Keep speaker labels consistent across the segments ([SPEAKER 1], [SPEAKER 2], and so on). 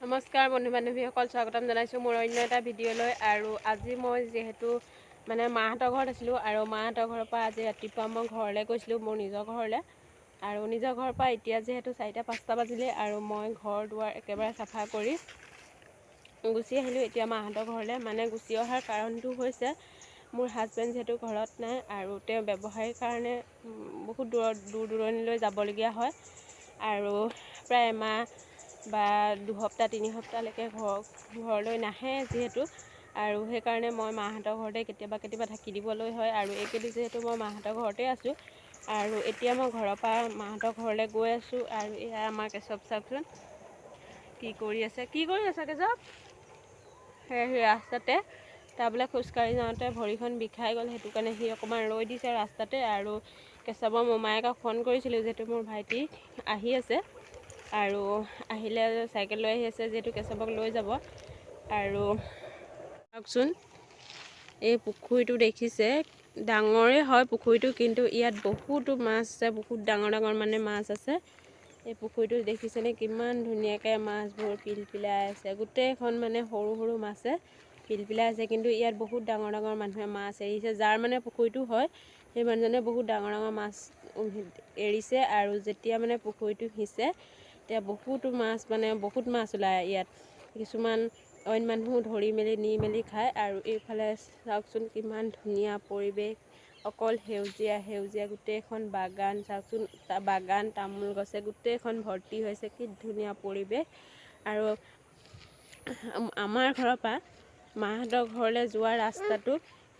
[SPEAKER 1] নমস্কাৰ বন্ধু বান্ধৱীসকল, স্বাগতম জনাইছোঁ মোৰ অন্য এটা ভিডিঅ'লৈ। আৰু আজি মই যিহেতু মাহঁতৰ ঘৰত আছিলোঁ আৰু মাহঁতৰ ঘৰৰ পৰা আজি ৰাতিপুৱা মই ঘৰলৈ গৈছিলোঁ, মোৰ নিজৰ ঘৰলৈ। আৰু নিজৰ ঘৰৰ পৰা এতিয়া যিহেতু 4-5টা বাজিলে আৰু মই ঘৰ দুৱাৰ একেবাৰে চাফা কৰি গুচি আহিলোঁ এতিয়া মাহঁতৰ ঘৰলৈ। গুচি অহাৰ কাৰণটো হৈছে মোৰ হাজবেণ্ড যিহেতু ঘৰত নাই আৰু তেওঁ ব্যৱসায়ৰ কাৰণে বহুত দূৰ দূৰণিলৈ যাবলগীয়া হয় আৰু প্ৰায় এমাহ বা 2 সপ্তাহ 3 সপ্তাহলৈকে ঘৰলৈ নাহে যিহেতু, আৰু সেইকাৰণে মই মাহঁতৰ ঘৰতে কেতিয়াবা থাকি দিবলৈ হয়। আৰু এইকেইদিন যিহেতু মই মাহঁতৰ ঘৰতে আছোঁ আৰু এতিয়া মই ঘৰৰ পৰা মাহঁতৰ ঘৰলৈ গৈ আছোঁ। আৰু এয়া আমাৰ কেশৱ চাওকচোন কি কৰি আছে কেশৱ। সেই ৰাস্তাতে তাৰ বোলে খোজকাঢ়ি যাওঁতে ভৰিখন বিষাই গ'ল, সেইটো কাৰণে সি অকণমান ৰৈ দিছে ৰাস্তাতে। আৰু কেশৱৰ মোমায়েকক ফোন কৰিছিলোঁ যিহেতু মোৰ ভাইটি আহি আছে আৰু আহিলে চাইকেল লৈ আহি আছে যিহেতু কেশৱক লৈ যাব। আৰু চাওকচোন এই পুখুৰীটো দেখিছে, ডাঙৰে হয় পুখুৰীটো, কিন্তু ইয়াত বহুতো মাছ আছে, বহুত ডাঙৰ মাছ আছে। এই পুখুৰীটো দেখিছেনে কিমান ধুনীয়াকৈ মাছবোৰ পিলপিলাই আছে, গোটেইখন সৰু সৰু মাছে পিলপিলাই আছে। কিন্তু ইয়াত বহুত ডাঙৰ মানুহে মাছ এৰিছে, যাৰ পুখুৰীটো হয় সেই মানুহজনে বহুত ডাঙৰ মাছ এৰিছে। আৰু যেতিয়া পুখুৰীটো সিঁচে এতিয়া বহুতো মাছ বহুত মাছ ওলায় ইয়াত। কিছুমান অইন মানুহো ধৰি মেলি নি মেলি খায়। আৰু এইফালে চাওকচোন কিমান ধুনীয়া পৰিৱেশ, অকল সেউজীয়া গোটেইখন বাগান। চাওকচোন বাগান তামোল গছে গোটেইখন ভৰ্তি হৈছে, কি ধুনীয়া পৰিৱেশ। আৰু আমাৰ ঘৰৰ পৰা মাহঁতৰ ঘৰলৈ যোৱা ৰাস্তাটো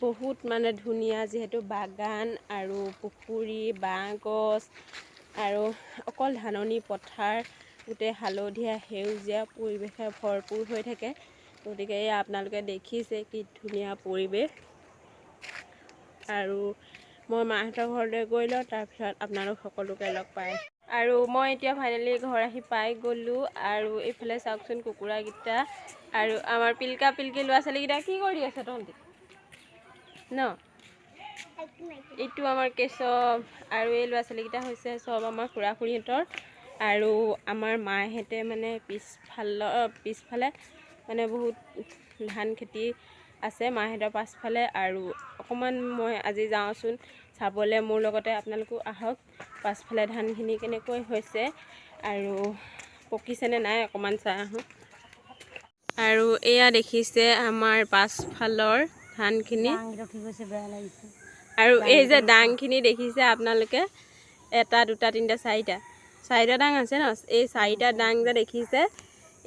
[SPEAKER 1] বহুত ধুনীয়া, যিহেতু বাগান আৰু পুখুৰী, বাঁহ গছ আৰু অকল ধাননি পথাৰ, গোটেই হালধীয়া সেউজীয়া পৰিৱেশে ভৰপূৰ হৈ থাকে। গতিকে এই আপোনালোকে দেখিছে কি ধুনীয়া পৰিৱেশ। আৰু মই মাহঁতৰ ঘৰলৈ গৈ লওঁ, তাৰপিছত আপোনালোক সকলোকে লগ পাই। আৰু মই এতিয়া ফাইনেলি ঘৰ আহি পাই গ'লোঁ। আৰু এইফালে চাওকচোন কুকুৰাকেইটা আৰু আমাৰ পিলকা পিলকি ল'ৰা ছোৱালীকেইটা কি কৰি আছে তহঁতি ন? এইটো আমাৰ কেশৱ আৰু এই ল'ৰা ছোৱালীকেইটা হৈছে চব আমাৰ খুৰা খুৰীহঁতৰ। আৰু আমাৰ মাহঁতে পিছফালে বহুত ধান খেতি আছে মাহঁতৰ পাছফালে। আৰু অকণমান মই আজি যাওঁচোন চাবলৈ, মোৰ লগতে আপোনালোকো আহক। পাছফালে ধানখিনি কেনেকৈ হৈছে আৰু পকিছেনে নাই অকণমান চাই আহোঁ। আৰু এয়া দেখিছে আমাৰ পাছফালৰ ধানখিনি, আৰু এই যে ডাংখিনি দেখিছে আপোনালোকে, 1 2 3 4টা ডাং আছে ন। এই 4টা ডাং যে দেখিছে,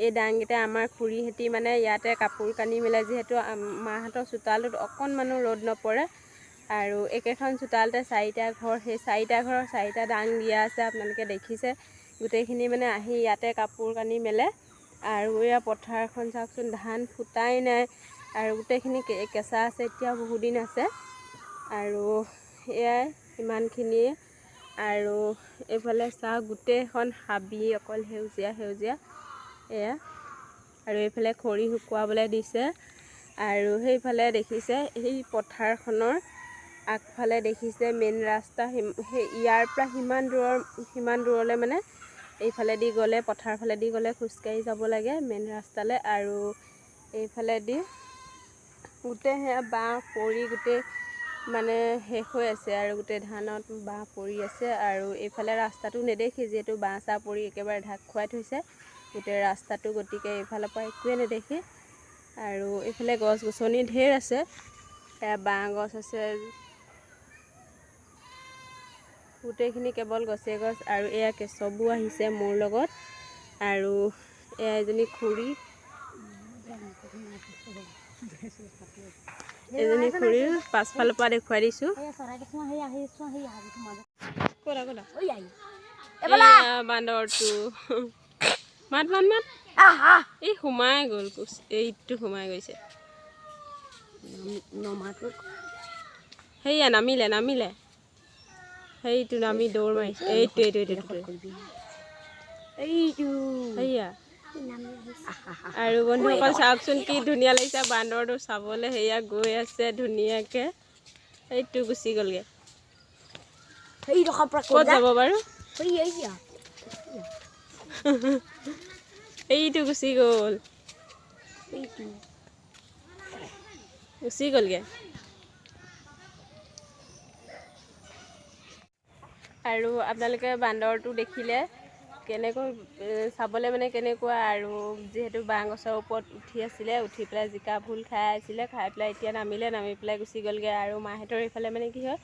[SPEAKER 1] এই ডাংকেইটা আমাৰ খুৰীহঁতি ইয়াতে কাপোৰ কানি মেলে, যিহেতু মাহঁতৰ চোতালত অকণমানো ৰ'দ নপৰে। আৰু একেখন চোতালতে 4টা ঘৰ, সেই 4টা ঘৰৰ 4টা ডাং দিয়া আছে। আপোনালোকে দেখিছে গোটেইখিনি আহি ইয়াতে কাপোৰ কানি মেলে। আৰু এয়া পথাৰখন চাওকচোন, ধান ফুটাই নাই আৰু গোটেইখিনি কেঁচা আছে, এতিয়াও বহুত দিন আছে। আৰু এয়াই ইমানখিনিয়ে। আৰু এইফালে চাওক গোটেইখন হাবি, অকল সেউজীয়া এয়া। আৰু এইফালে খৰি শুকুৱাবলৈ দিছে। আৰু সেইফালে দেখিছে সেই পথাৰখনৰ আগফালে দেখিছে মেইন ৰাস্তা, সেই ইয়াৰ পৰা সিমান দূৰলৈ এইফালেদি গ'লে, পথাৰ ফালেদি গ'লে খোজকাঢ়ি যাব লাগে মেইন ৰাস্তালৈ। আৰু এইফালেদি গোটেই সেয়া বাঁহ পৰি গোটেই শেষ হৈ আছে, আৰু গোটেই ধানত বাঁহ পৰি আছে। আৰু এইফালে ৰাস্তাটো নেদেখি, যিহেতু বাঁহ চাহ পৰি একেবাৰে ঢাক খুৱাই থৈছে গোটেই ৰাস্তাটো, গতিকে এইফালৰ পৰা একোৱে নেদেখি। আৰু এইফালে গছ গছনি ঢেৰ আছে, এয়া বাঁহ গছ আছে, গোটেইখিনি কেৱল গছে গছ। আৰু এয়া কেশৱো আহিছে মোৰ লগত। আৰু এয়া এজনী খুৰী, পাছফালৰ পৰা দেখুৱাই দিছোঁ। বান্দৰটো মাত এই সোমাই গ'ল, এইটো সোমাই গৈছে। সেয়া নামিলে সেইটো নামি দৌৰ মাৰিছে। এইটো সেয়া। আৰু বন্ধুসকল চাওকচোন কি ধুনীয়া লাগিছে বান্দৰটো চাবলৈ, সেয়া গৈ আছে ধুনীয়াকৈ। সেইটো গুচি গ'লগৈ, ক'ত যাব বাৰু? এইটো গুচি গ'ল গুচি গ'লগৈ আৰু আপোনালোকে বান্দৰটো দেখিলে কেনেকৈ চাবলৈ মানে কেনেকুৱা আৰু যিহেতু বাঁহ গছৰ ওপৰত উঠি আছিলে উঠি পেলাই জিকা ভোল খাই আছিলে খাই পেলাই এতিয়া নামি পেলাই গুচি গ'লগৈ আৰু মাহঁতৰ এইফালে মানে কি হয়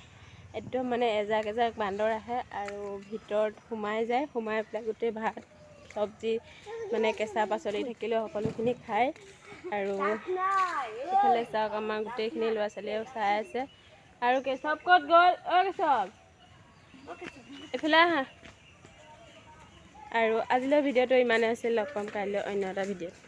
[SPEAKER 1] একদম মানে এজাক বান্দৰ আহে আৰু ভিতৰত সোমাই যায় সোমাই পেলাই গোটেই ভাত চব্জি মানে কেঁচা পাচলি থাকিলেও সকলোখিনি খায় আৰু এইফালে চাওক আমাৰ গোটেইখিনি ল'ৰা ছোৱালীয়েও চাই আছে আৰু কেশৱ ক'ত গ'ল কেশৱ এইফালে আহা আৰু আজিলৈ ভিডিঅ'টো ইমানে আছিল লগ পাম কাইলৈ অন্য এটা ভিডিঅ'ত